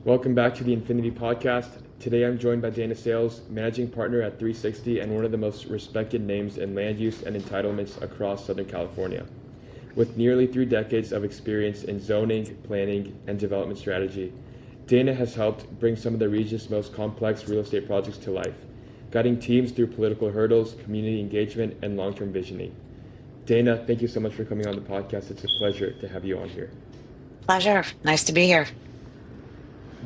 Welcome back to the Infinity Podcast. Today I'm joined by Dana Sayles, managing partner at 360 and one of the most respected names in land use and entitlements across Southern California. With nearly 3 decades of experience in zoning, planning, and development strategy, Dana has helped bring some of the region's most complex real estate projects to life, guiding teams through political hurdles, community engagement, and long-term visioning. Dana, thank you so much for coming on the podcast. It's a pleasure to have you on here. Pleasure. Nice to be here.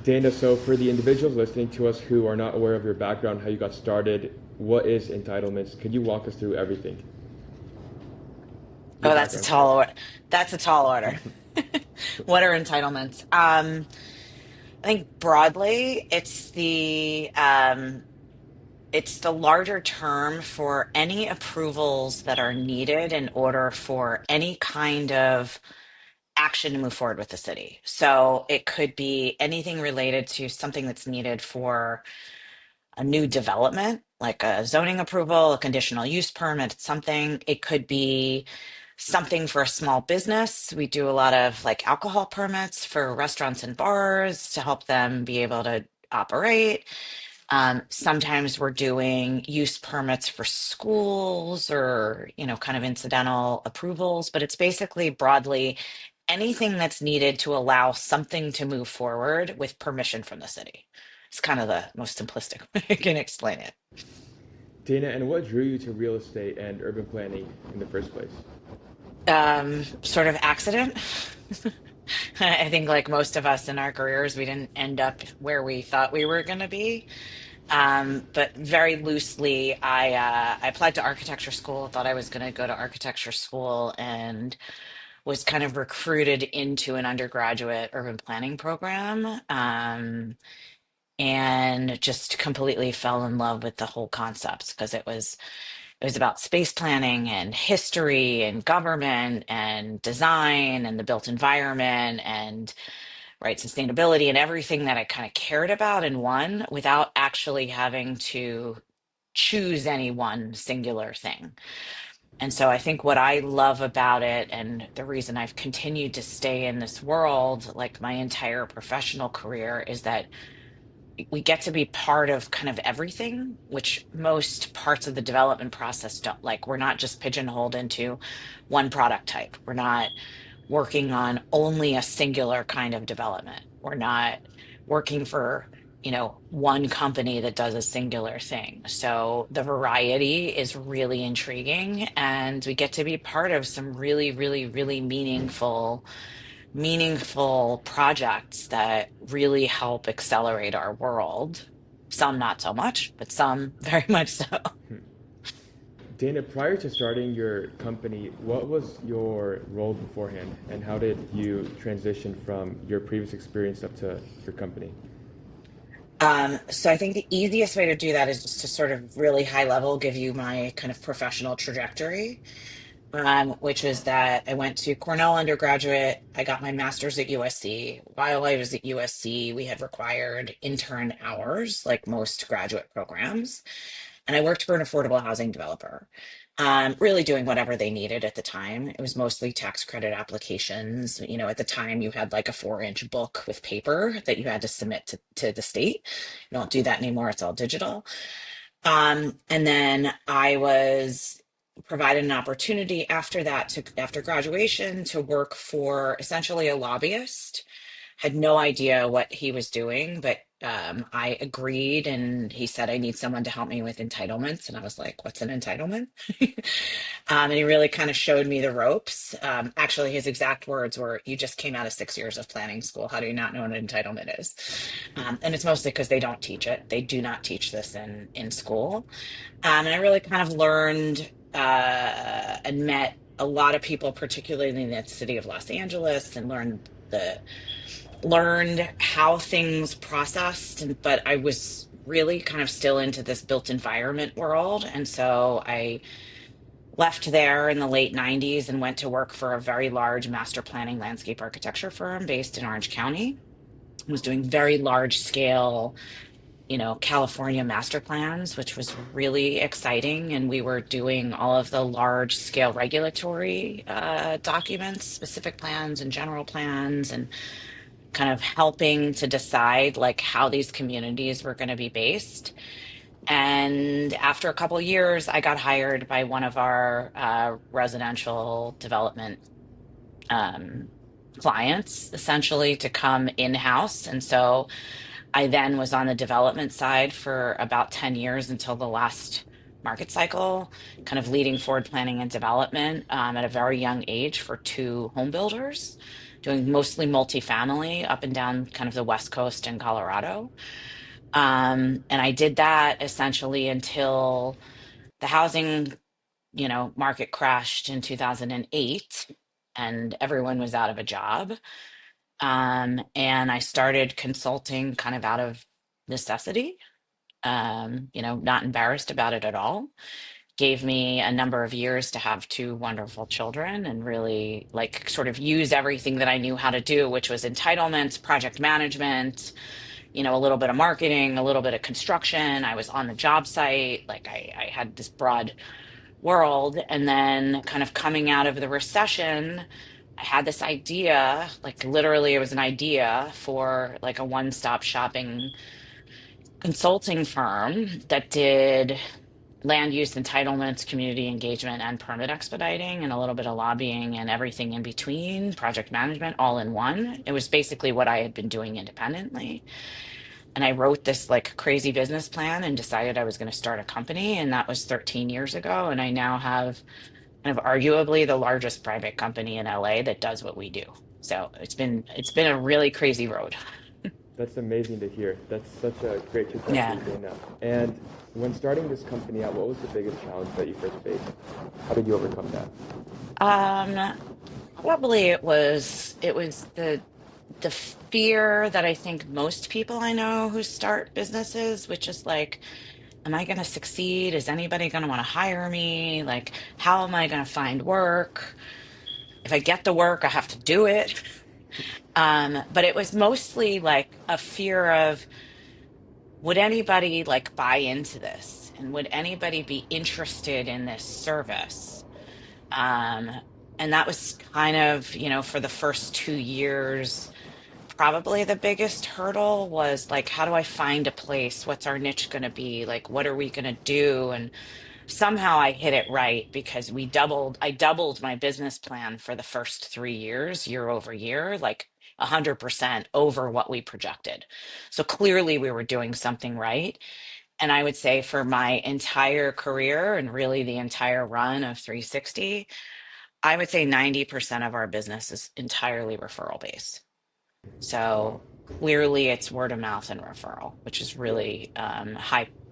Dana, so for the individuals listening to us who are not aware of your background, how you got started, what is entitlements? Could you walk us through everything? Your Oh, that's a background, of tall course. order. That's a tall order. What are entitlements? I think broadly, it's the larger term for any approvals that are needed in order for any kind of action to move forward with the city. So it could be anything related to something that's needed for a new development, like a zoning approval, a conditional use permit, something. It could be something for a small business. We do a lot of like alcohol permits for restaurants and bars to help them be able to operate. Sometimes we're doing use permits for schools or, kind of incidental approvals, but it's basically broadly anything that's needed to allow something to move forward with permission from the city. It's kind of the most simplistic way I can explain it. Dana, and what drew you to real estate and urban planning in the first place? Sort of accident. I think, like most of us in our careers, we didn't end up where we thought we were going to be. But very loosely, I applied to architecture school, thought I was going to go to architecture school, and was kind of recruited into an undergraduate urban planning program. And just completely fell in love with the whole concept because it was about space planning and history and government and design and the built environment and right sustainability and everything that I kind of cared about in one without actually having to choose any one singular thing. And so I think what I love about it and the reason I've continued to stay in this world like my entire professional career is that we get to be part of kind of everything, which most parts of the development process don't like. We're not just pigeonholed into one product type. We're not working on only a singular kind of development. We're not working for, one company that does a singular thing. So the variety is really intriguing and we get to be part of some really, really, really meaningful projects that really help accelerate our world. Some not so much, but some very much so. Dana, prior to starting your company, what was your role beforehand, and how did you transition from your previous experience up to your company? So I think the easiest way to do that is just to sort of really high level give you my kind of professional trajectory, which is that I went to Cornell undergraduate. I got my master's at USC. While I was at USC, we had required intern hours, like most graduate programs. And I worked for an affordable housing developer, really doing whatever they needed at the time. It was mostly tax credit applications. At the time, you had like a 4-inch book with paper that you had to submit to the state. You don't do that anymore, it's all digital. And then I was provided an opportunity after that after graduation to work for essentially a lobbyist. Had no idea what he was doing, but I agreed, and he said, I need someone to help me with entitlements. And I was like, what's an entitlement? And he really kind of showed me the ropes. Actually, his exact words were, you just came out of 6 years of planning school. How do you not know what an entitlement is? And it's mostly because they don't teach it. They do not teach this in school. And I really kind of learned and met a lot of people, particularly in the city of Los Angeles, and learned how things processed, but I was really kind of still into this built environment world. And so I left there in the late 90s and went to work for a very large master planning landscape architecture firm based in Orange County. Was doing very large scale, California master plans, which was really exciting. And we were doing all of the large scale regulatory documents, specific plans and general plans, and kind of helping to decide like how these communities were going to be based. And after a couple years, I got hired by one of our residential development um, clients, essentially, to come in-house. And so I then was on the development side for about 10 years until the last market cycle, kind of leading forward planning and development at a very young age for two home builders, doing mostly multifamily up and down kind of the West Coast in Colorado. And I did that essentially until the housing, market crashed in 2008 and everyone was out of a job. And I started consulting kind of out of necessity, not embarrassed about it at all. Gave me a number of years to have two wonderful children and really like sort of use everything that I knew how to do, which was entitlements, project management, a little bit of marketing, a little bit of construction. I was on the job site. Like I had this broad world. And then kind of coming out of the recession, I had this idea, like literally it was an idea for like a one-stop shopping consulting firm that did land use entitlements, community engagement, and permit expediting, and a little bit of lobbying and everything in between, project management all in one. It was basically what I had been doing independently. And I wrote this like crazy business plan and decided I was going to start a company. And that was 13 years ago. And I now have kind of arguably the largest private company in LA that does what we do. So it's been a really crazy road. That's amazing to hear. That's such a great trajectory, Yeah. Dana. And when starting this company out, what was the biggest challenge that you first faced? How did you overcome that? Um, Probably it was the fear that I think most people I know who start businesses, which is like, am I going to succeed? Is anybody going to want to hire me? Like, how am I going to find work? If I get the work, I have to do it. But it was mostly like a fear of, would anybody like buy into this? And would anybody be interested in this service? Um, and that was kind of, for the first 2 years, probably the biggest hurdle was like, how do I find a place? What's our niche going to be? Like, what are we going to do? And somehow I hit it right because I doubled my business plan for the first 3 years, year over year, like 100% over what we projected. So clearly we were doing something right. And I would say for my entire career and really the entire run of 360, I would say 90% of our business is entirely referral based. Wow. So clearly it's word of mouth and referral, which is Yeah. really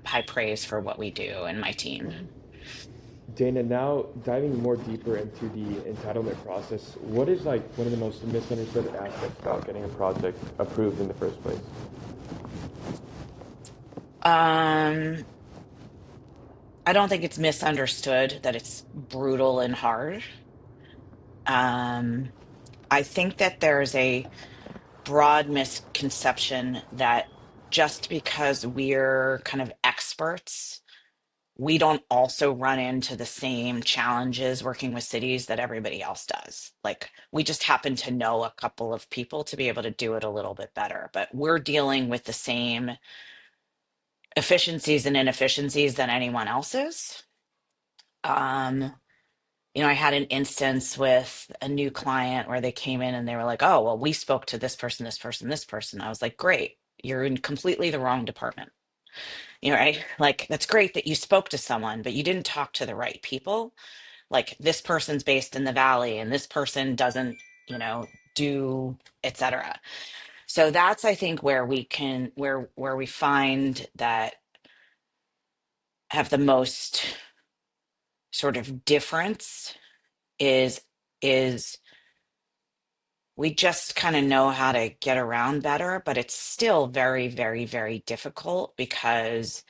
high praise for what we do and my team. Dana, now diving more deeper into the entitlement process, what is like one of the most misunderstood aspects about getting a project approved in the first place? Um, I don't think it's misunderstood that it's brutal and hard. Um, I think that there's a broad misconception that just because we're kind of experts, we don't also run into the same challenges working with cities that everybody else does. Like we just happen to know a couple of people to be able to do it a little bit better, but we're dealing with the same efficiencies and inefficiencies than anyone else is. Um, I had an instance with a new client where they came in and they were like, "Oh, well, we spoke to this person, this person, this person." I was like, "Great. You're in completely the wrong department." Right? Like, that's great that you spoke to someone, but you didn't talk to the right people. Like, this person's based in the valley and this person doesn't, do etc. So that's I think where we find that have the most sort of difference is we just kind of know how to get around better, but it's still very, very, very difficult because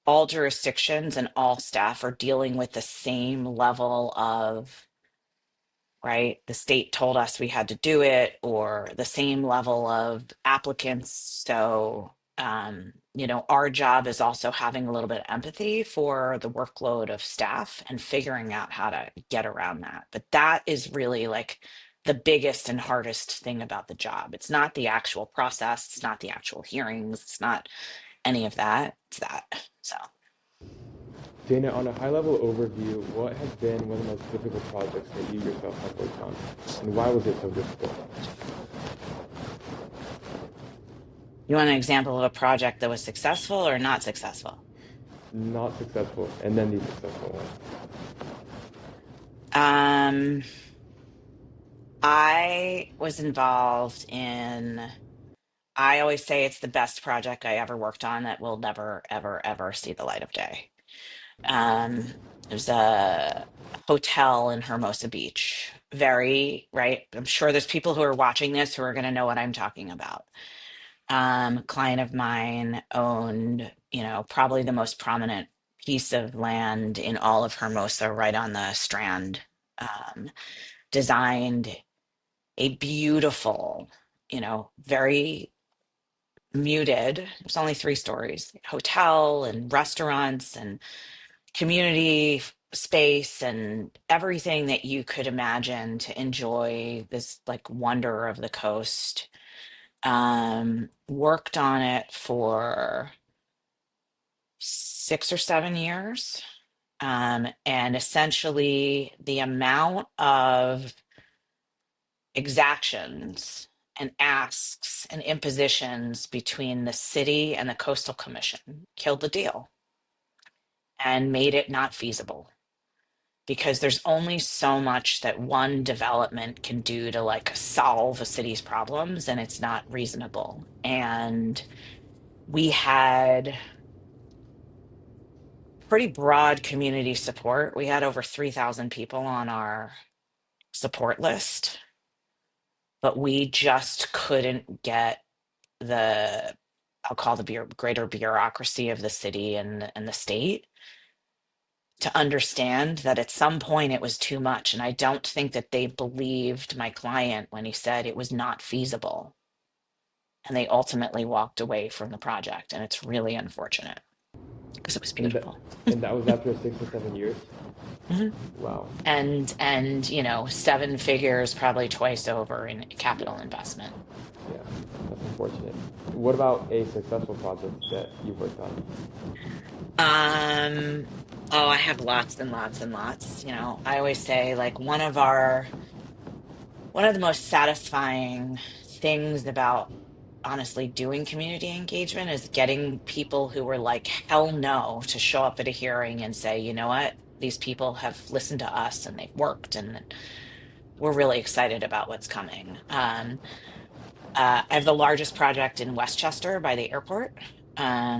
all jurisdictions and all staff are dealing with the same level of, right? The state told us we had to do it, or the same level of applicants. So, our job is also having a little bit of empathy for the workload of staff and figuring out how to get around that. But that is really like the biggest and hardest thing about the job. It's not the actual process, it's not the actual hearings, it's not any of that. It's that. So, Dana, on a high-level overview, what has been one of the most difficult projects that you yourself have worked on, and why was it so difficult? you want an example of a project that was successful or not successful? Not successful, and then the successful one. Um, I was involved in, I always say it's the best project I ever worked on that will never, ever, ever see the light of day. Um, it was a hotel in Hermosa Beach. Very, right? I'm sure there's people who are watching this who are going to know what I'm talking about. Client of mine owned, probably the most prominent piece of land in all of Hermosa, right on the Strand. Um, Designed a beautiful, very muted, it was only 3 stories, hotel and restaurants and community space and everything that you could imagine to enjoy this like wonder of the coast. Worked on it for 6 or 7 years. And essentially the amount of exactions and asks and impositions between the city and the coastal commission killed the deal and made it not feasible, because there's only so much that one development can do to like solve a city's problems, and it's not reasonable. And we had pretty broad community support. We had over 3,000 people on our support list, but we just couldn't get the, I'll call the greater bureaucracy of the city and the state to understand that at some point it was too much. And I don't think that they believed my client when he said it was not feasible. And they ultimately walked away from the project. And it's really unfortunate because it was And that, beautiful. and that was after 6 or 7 years? Mhm. Wow. And 7 figures, probably twice over in capital investment. Yeah, that's unfortunate. What about a successful project that you've worked on? Um, oh, I have lots and lots and lots. I always say like one of the most satisfying things about honestly doing community engagement is getting people who were like hell no to show up at a hearing and say, you know what, these people have listened to us and they've worked and we're really excited about what's coming. I have the largest project in Westchester by the airport.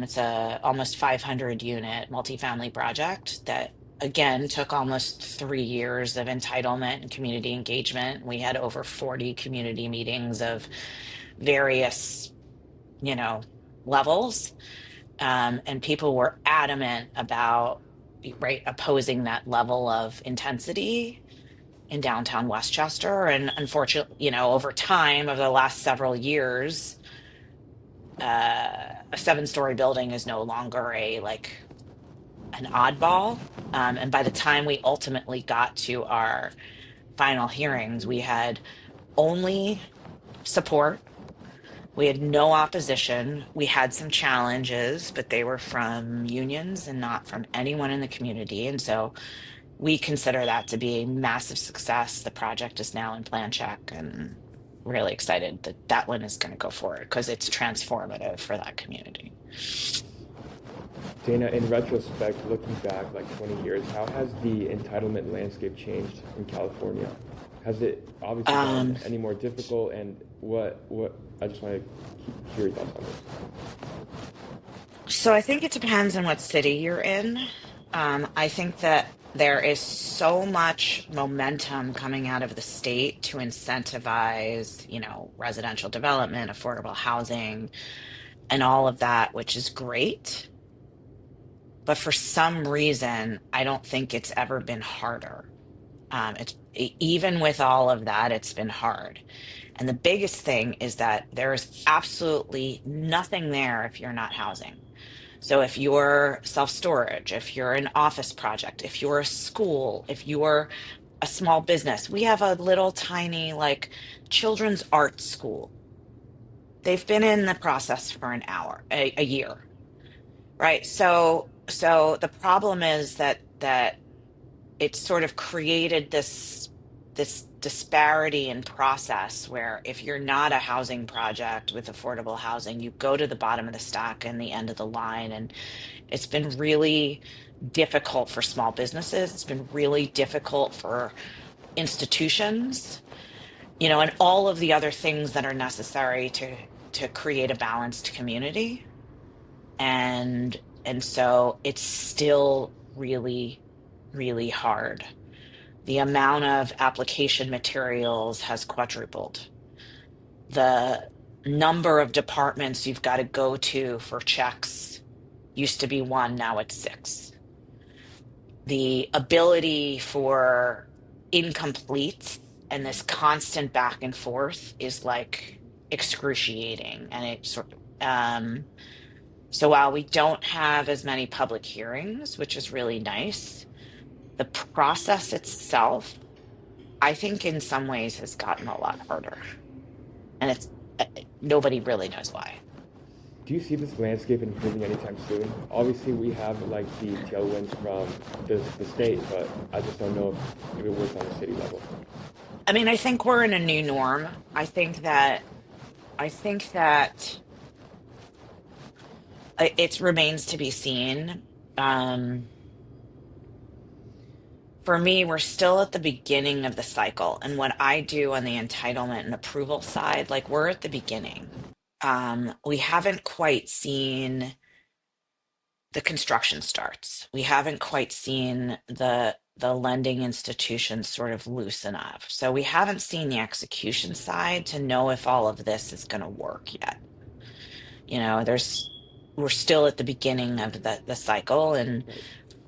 It's a almost 500 unit multifamily project that again took almost 3 years of entitlement and community engagement. We had over 40 community meetings of various, you know, levels. And people were adamant about, right, opposing that level of intensity in downtown Westchester. And unfortunately, over time, over the last several years, a 7 story building is no longer a like an oddball. And by the time we ultimately got to our final hearings, we had only support. We had no opposition. We had some challenges, but they were from unions and not from anyone in the community. And so we consider that to be a massive success. The project is now in plan check and really excited that that one is going to go forward because it's transformative for that community. Dana, in retrospect, looking back like 20 years, how has the entitlement landscape changed in California? Has it obviously gotten Um, any more difficult? And what, I just want to hear your thoughts on this. so I think it depends on what city you're in. I think that there is so much momentum coming out of the state to incentivize, residential development, affordable housing, and all of that, which is great. But for some reason, I don't think it's ever been harder. Even with all of that, it's been hard. And the biggest thing is that there is absolutely nothing there if you're not housing. So if you're self-storage, if you're an office project, if you're a school, if you're a small business. We have a little tiny like children's art school. They've been in the process for an hour, a year, right? So the problem is that it's sort of created this disparity in process where if you're not a housing project with affordable housing, you go to the bottom of the stack and the end of the line. And it's been really difficult for small businesses. It's been really difficult for institutions, and all of the other things that are necessary to create a balanced community. And so it's still really, really hard. The amount of application materials has quadrupled. The number of departments you've got to go to for checks used to be one, now it's six. The ability for incomplete and this constant back and forth is like excruciating. And it sort of, so while we don't have as many public hearings, which is really nice, the process itself, I think in some ways has gotten a lot harder. And it's nobody really knows why. Do you see this landscape improving anytime soon? Obviously, we have like the tailwinds from the state, but I just don't know if it works on a city level. I mean, I think we're in a new norm. I think that it remains to be seen. Um, for me, we're still at the beginning of the cycle. And what I do on the entitlement and approval side, like we're at the beginning. We haven't quite seen the construction starts. We haven't quite seen the lending institutions sort of loosen up. So we haven't seen the execution side to know if all of this is going to work yet. There's we're still at the beginning of the cycle, and Right.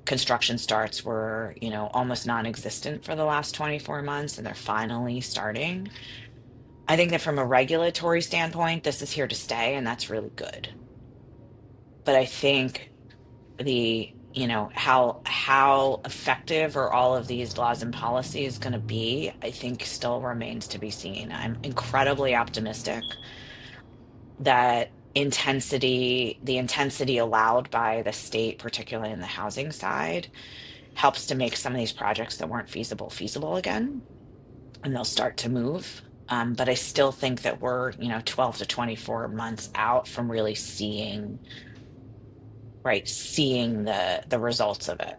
construction starts were, almost non-existent for the last 24 months, and they're finally starting. I think that from a regulatory standpoint, this is here to stay, and that's really good. But I think how effective are all of these laws and policies going to be, I think still remains to be seen. I'm incredibly optimistic that the intensity allowed by the state, particularly in the housing side, helps to make some of these projects that weren't feasible again, and they'll start to move. But I still think that we're, 12 to 24 months out from really seeing, right, seeing the results of it,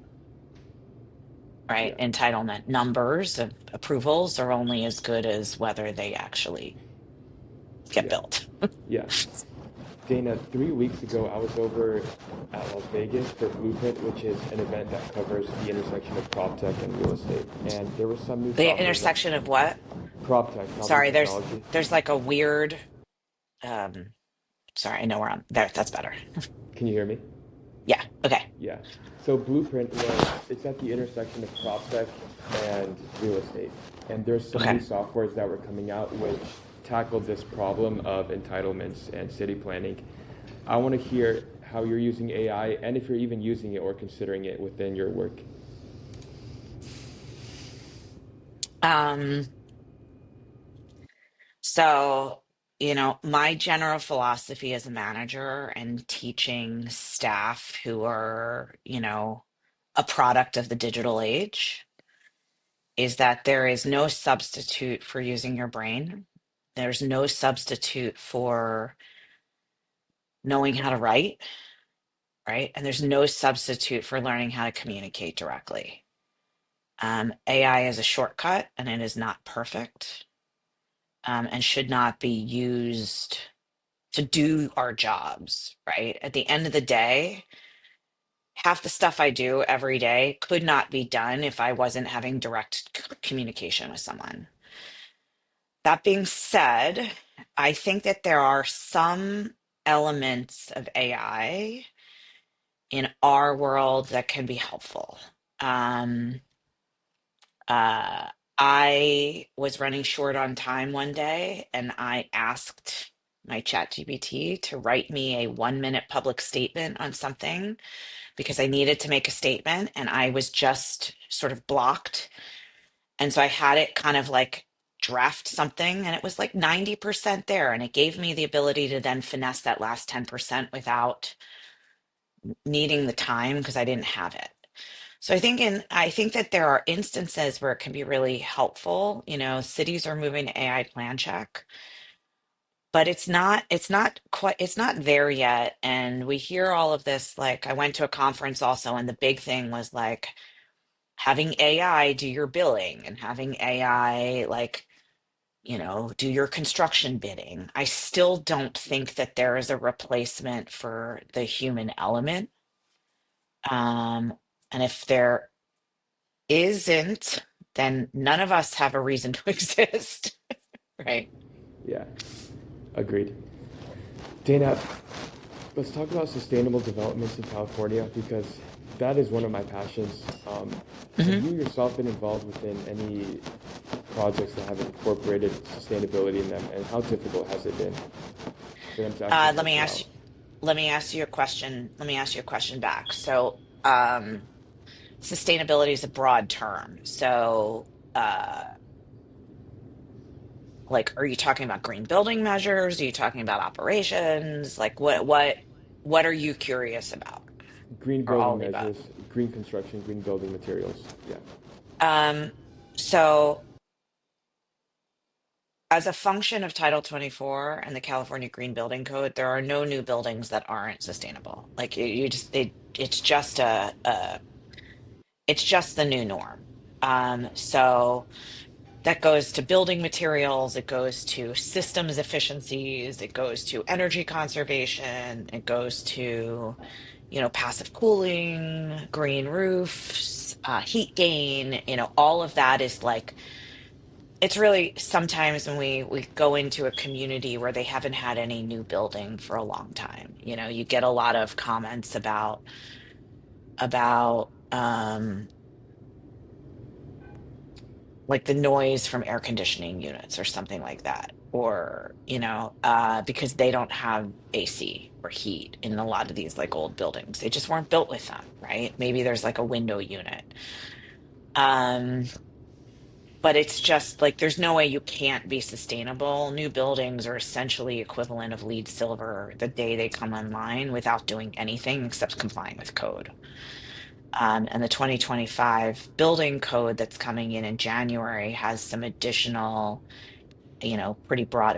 right? Yeah. Entitlement numbers of approvals are only as good as whether they actually get Yeah. built. Yeah. Dana, 3 weeks ago, I was over at Las Vegas for Blueprint, which is an event that covers the intersection of prop tech and real estate. And there was some new The software that intersection of what? prop tech, property Sorry, there's technology. there's like a weird um sorry, I know where I'm there. That's better. Can you hear me? Yeah. Okay. Yeah. So Blueprint was it's at the intersection of prop tech and real estate. And there's some new Okay. softwares that were coming out which tackled this problem of entitlements and city planning. I want to hear how you're using AI and if you're even using it or considering it within your work. Um, so, my general philosophy as a manager and teaching staff who are, a product of the digital age is that there is no substitute for using your brain. There's no substitute for knowing how to write, right? And there's no substitute for learning how to communicate directly. AI is a shortcut and it is not perfect, and should not be used to do our jobs, right? At the end of the day, half the stuff I do every day could not be done if I wasn't having direct communication with someone. That being said, I think that there are some elements of AI in our world that can be helpful. Um, uh, I was running short on time one day and I asked my chat GPT to write me a 1 minute public statement on something because I needed to make a statement and I was just sort of blocked. And so I had it kind of like draft something, and it was like 90% there. And it gave me the ability to then finesse that last 10% without needing the time because I didn't have it. So I think that there are instances where it can be really helpful. You know, cities are moving to AI plan check, but it's not there yet. And we hear all of this. Like I went to a conference also, and the big thing was like having AI do your billing and having AI like, you know, do your construction bidding. I still don't think that there is a replacement for the human element. Um, and if there isn't, then none of us have a reason to exist, right? Yeah, agreed. Dana, let's talk about sustainable developments in California because that is one of my passions. Have hmm you yourself been involved within any projects that have incorporated sustainability in them, and how difficult has it been for them to actually Let me filter ask out? you, let me ask you a question. Let me ask you a question back. So, sustainability is a broad term. So, like, are you talking about green building measures? Are you talking about operations? Like, what are you curious about, Green or all building of the above? measures, green construction, green building materials. Yeah. Um, so as a function of Title 24 and the California Green Building Code, there are no new buildings that aren't sustainable. Like you just it's just the new norm. So that goes to building materials, it goes to systems efficiencies, it goes to energy conservation, it goes to, you know, passive cooling, green roofs, heat gain, you know, all of that is like it's really sometimes when we go into a community where they haven't had any new building for a long time, you know, you get a lot of comments about like the noise from air conditioning units or something like that, or you know, because they don't have AC or heat in a lot of these like old buildings, they just weren't built with them, right? Maybe there's like a window unit. um but it's just like there's no way you can't be sustainable. New buildings are essentially equivalent of lead silver the day they come online without doing anything except complying with code. And the 2025 building code that's coming in January has some additional, you know, pretty broad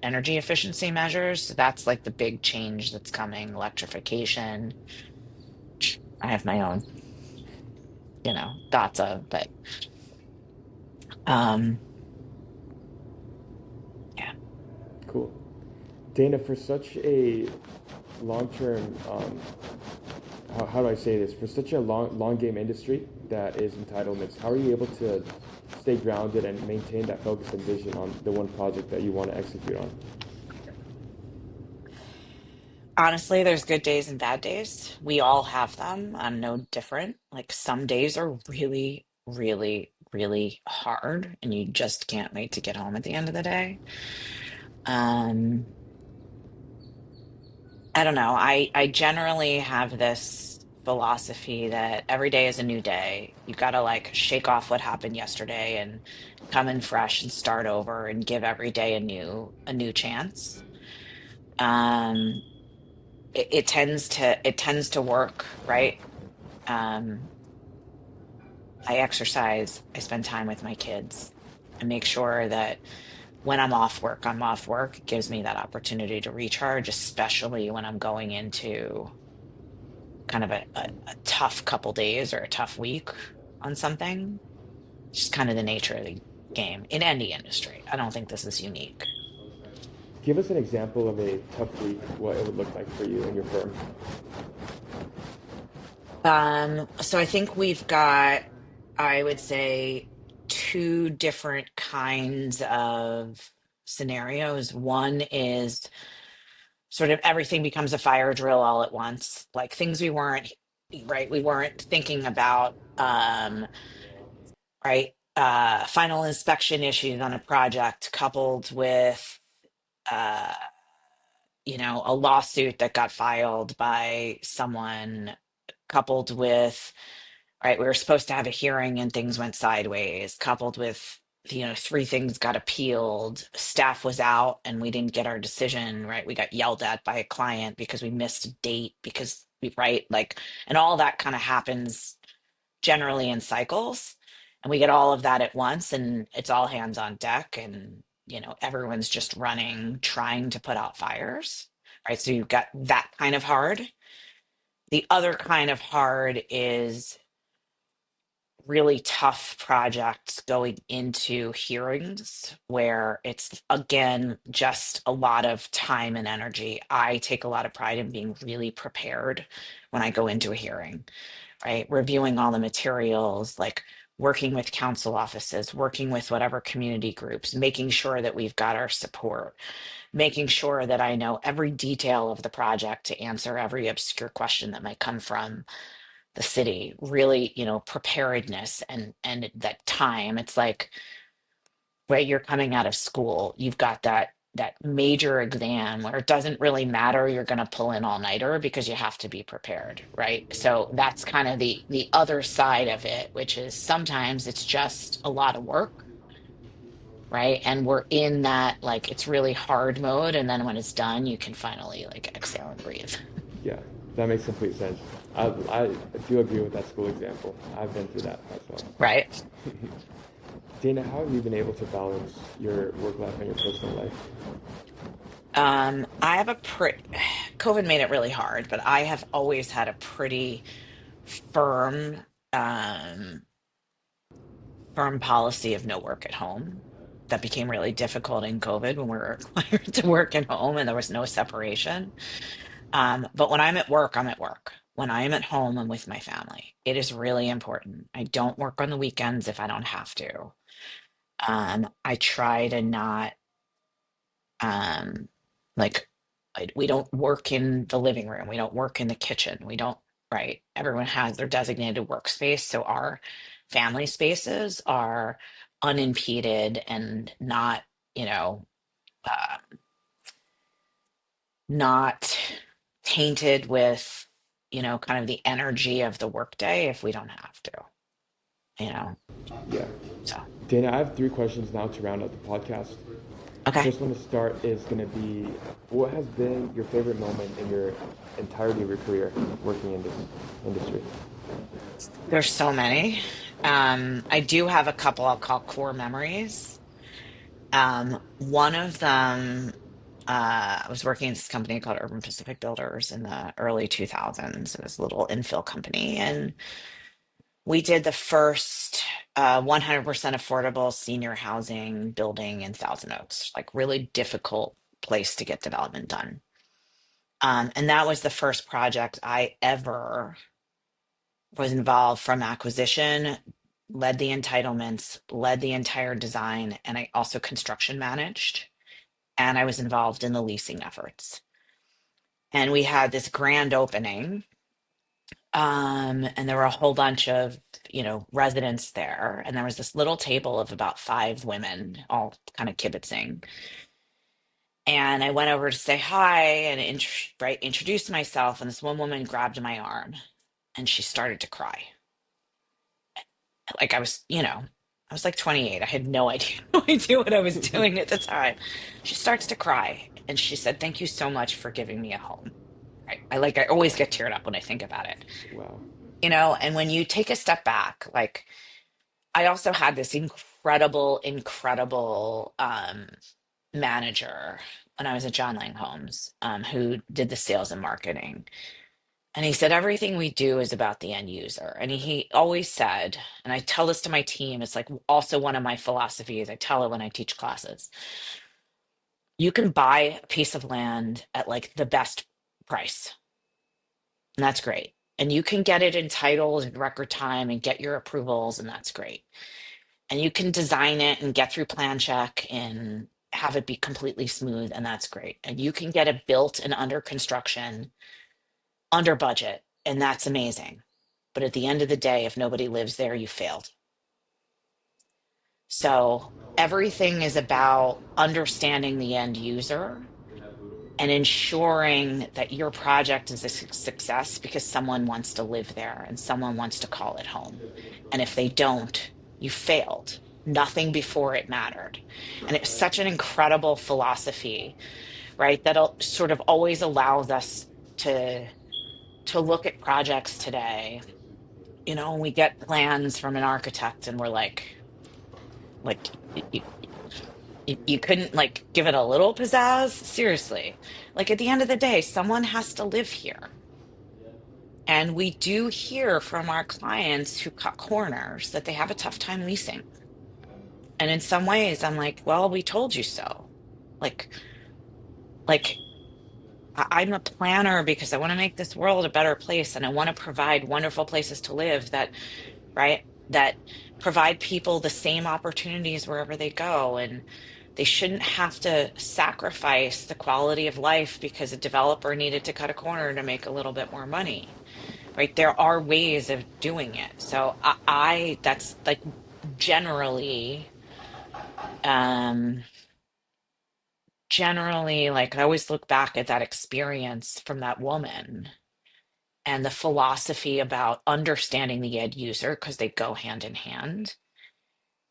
energy efficiency measures. So that's like the big change that's coming. Electrification. I have my own, you know, thoughts of, but um, yeah. Cool. Dana, for such a long-term, how do I say this? For such a long game industry that is entitlements, how are you able to stay grounded and maintain that focus and vision on the one project that you want to execute on? Honestly, there's good days and bad days. We all have them. I'm no different. Like some days are really, really, really hard, and you just can't wait to get home at the end of the day. Um, I don't know. I generally have this philosophy that every day is a new day. You got to like shake off what happened yesterday and come in fresh and start over and give every day a new chance. Um, it tends to work, right? Um, I exercise, I spend time with my kids. I make sure that when I'm off work, I'm off work. It gives me that opportunity to recharge, especially when I'm going into kind of a tough couple days or a tough week on something. It's just kind of the nature of the game in any industry. I don't think this is unique. Give us an example of a tough week, what it would look like for you and your firm. So I think we've got, I would say, two different kinds of scenarios. One is sort of everything becomes a fire drill all at once, like things we weren't, right, we weren't thinking about, right, final inspection issues on a project coupled with uh you know, a lawsuit that got filed by someone, coupled with, right? We were supposed to have a hearing and things went sideways, coupled with, three things got appealed. Staff was out and we didn't get our decision, right? We got yelled at by a client because we missed a date because right? Like, and all that kind of happens generally in cycles. And we get all of that at once and it's all hands on deck. And, everyone's just running, trying to put out fires, right? So you've got that kind of hard. The other kind of hard is really tough projects going into hearings where it's again just a lot of time and energy. I take a lot of pride in being really prepared when I go into a hearing, right? Reviewing all the materials, like working with council offices, working with whatever community groups, making sure that we've got our support, making sure that I know every detail of the project to answer every obscure question that might come from the city. Really, preparedness and that time. It's like, right, you're coming out of school, you've got that major exam where it doesn't really matter, you're going to pull in all-nighter because you have to be prepared, right? So that's kind of the other side of it, which is sometimes it's just a lot of work, right? And we're in that, like, it's really hard mode, and then when it's done you can finally like exhale and breathe. Yeah, that makes complete sense. I do agree with that school example. I've been through that as well. Right. Dana, how have you been able to balance your work life and your personal life? I have a pretty, COVID made it really hard, but I have always had a pretty firm, um, firm policy of no work at home. That became really difficult in COVID when we were required to work at home and there was no separation. But when I'm at work, I'm at work. When I am at home, I'm with my family. It is really important. I don't work on the weekends if I don't have to. I try to not um like we don't work in the living room, we don't work in the kitchen, we don't, right? Everyone has their designated workspace, so our family spaces are unimpeded and not, you know uh, not tainted with, kind of the energy of the workday if we don't have to, you know Yeah. so Dana, I have three questions now to round out the podcast. okay. First one to start is going to be, what has been your favorite moment in your entirety of your career working in this industry? There's so many. I do have a couple I'll call core memories. One of them, I was working at this company called Urban Pacific Builders in the early 2000s. It was a little infill company, and we did the first 100% affordable senior housing building in Thousand Oaks, like really difficult place to get development done. And that was the first project I ever was involved from acquisition, led the entitlements, led the entire design, and I also construction managed. And I was involved in the leasing efforts. And we had this grand opening, and there were a whole bunch of, residents there. And there was this little table of about five women, all kind of kibitzing. And I went over to say hi and right, introduced myself. And this one woman grabbed my arm and she started to cry. Like I was like 28. I had no idea, no idea what I was doing at the time. She starts to cry and she said, "Thank you so much for giving me a home." Right. I always get teared up when I think about it. Wow. And when you take a step back, like I also had this incredible manager when I was at John Lang Homes, who did the sales and marketing. And he said, everything we do is about the end user. And he always said, and I tell this to my team, it's like also one of my philosophies. I tell it when I teach classes. You can buy a piece of land at like the best price, and that's great. And you can get it entitled in record time and get your approvals, and that's great. And you can design it and get through plan check and have it be completely smooth, and that's great. And you can get it built and under construction under budget, and that's amazing. But at the end of the day, if nobody lives there, you failed. So everything is about understanding the end user and ensuring that your project is a success because someone wants to live there and someone wants to call it home. And if they don't, you failed. Nothing before it mattered. And it's such an incredible philosophy, right? That sort of always allows us to look at projects today. We get plans from an architect and we're like you couldn't like give it a little pizzazz? Seriously. Like at the end of the day, someone has to live here. And we do hear from our clients who cut corners that they have a tough time leasing. And in some ways, I'm like, well, we told you so. Like, like I'm a planner because I want to make this world a better place and I want to provide wonderful places to live right? That provide people the same opportunities wherever they go. And they shouldn't have to sacrifice the quality of life because a developer needed to cut a corner to make a little bit more money, right? There are ways of doing it. So that's like generally, um, generally, like I always look back at that experience from that woman and the philosophy about understanding the end user because they go hand in hand.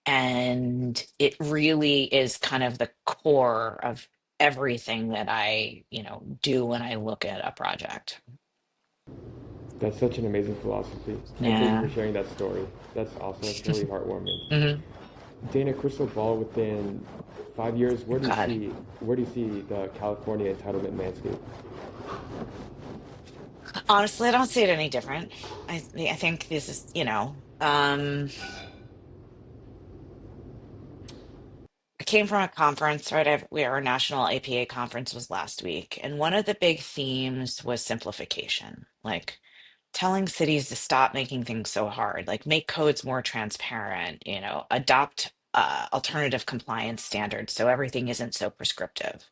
And it really is kind of the core of everything that I do when I look at a project. That's such an amazing philosophy, and thank you for Yeah. sharing that story. That's awesome. It's really heartwarming. Hmm. Dana, crystal ball within 5 years, Oh, God. where do you see the California entitlement landscape? Honestly, I don't see it any different. I think this is, I came from a conference, right? Our national APA conference was last week, and one of the big themes was simplification. Like telling cities to stop making things so hard, like make codes more transparent, adopt alternative compliance standards so everything isn't so prescriptive.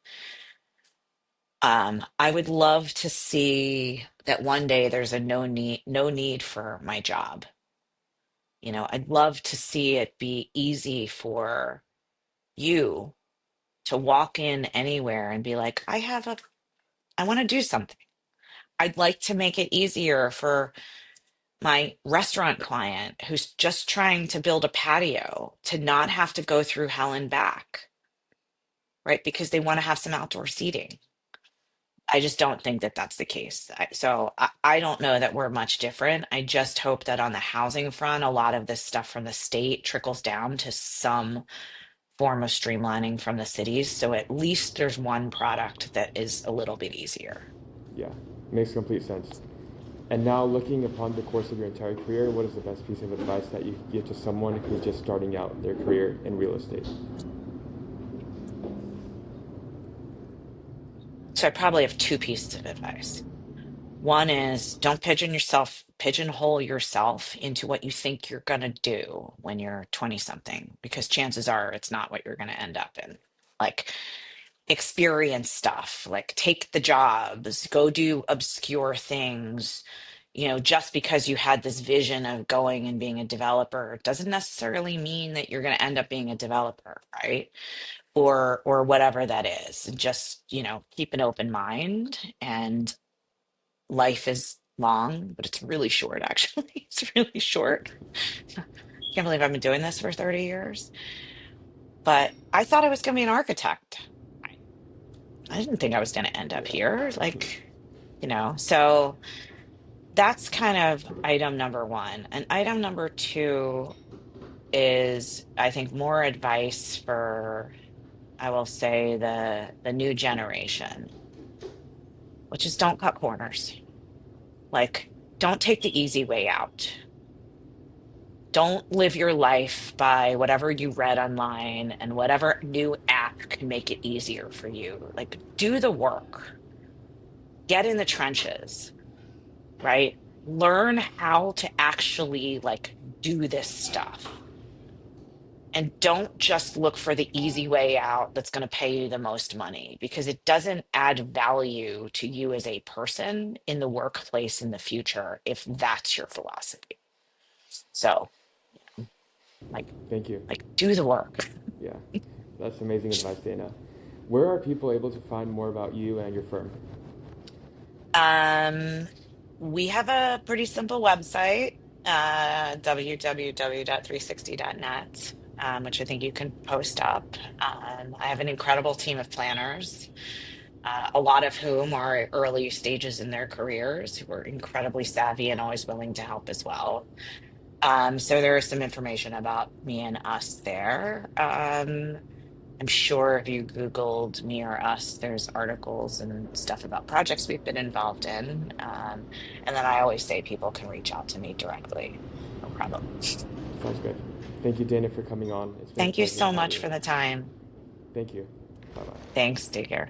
I would love to see that one day there's a no need for my job. I'd love to see it be easy for you to walk in anywhere and be like, I want to do something. I'd like to make it easier for my restaurant client who's just trying to build a patio to not have to go through hell and back, right? Because they want to have some outdoor seating. I just don't think that that's the case. So I don't know that we're much different. I just hope that on the housing front, a lot of this stuff from the state trickles down to some form of streamlining from the cities. So at least there's one product that is a little bit easier. Yeah, makes complete sense. And now, looking upon the course of your entire career, what is the best piece of advice that you could give to someone who's just starting out their career in real estate? So I probably have two pieces of advice. One is don't pigeonhole yourself into what you think you're going to do when you're 20 something, because chances are it's not what you're going to end up in. Like, experience stuff, like take the jobs, go do obscure things. Just because you had this vision of going and being a developer doesn't necessarily mean that you're going to end up being a developer, right? Or whatever that is. Just, keep an open mind, and life is long, but it's really short, actually. It's really short. Can't believe I've been doing this for 30 years. But I thought I was going to be an architect. I didn't think I was going to end up Yeah, here. So that's kind of item number one. And item number two is, I think, more advice for, I will say, the new generation, which is don't cut corners. Like, don't take the easy way out. Don't live your life by whatever you read online and whatever new app can make it easier for you. Like, do the work, get in the trenches, right? Learn how to actually like do this stuff. And don't just look for the easy way out that's going to pay you the most money, because it doesn't add value to you as a person in the workplace in the future if that's your philosophy. So, like thank you. like do the work. Yeah, that's amazing advice, Dana. Where are people able to find more about you and your firm? Um, we have a pretty simple website, www.360.net, which I think you can post up. I have an incredible team of planners, a lot of whom are at early stages in their careers, who are incredibly savvy and always willing to help as well. So there is some information about me and us there. I'm sure if you Googled me or us, there's articles and stuff about projects we've been involved in. And then I always say people can reach out to me directly. No problem. Sounds good. Thank you, Dana, for coming on. It's been a Thank you pleasure to so have much you. for the time. Thank you. Bye bye. Thanks. Take care.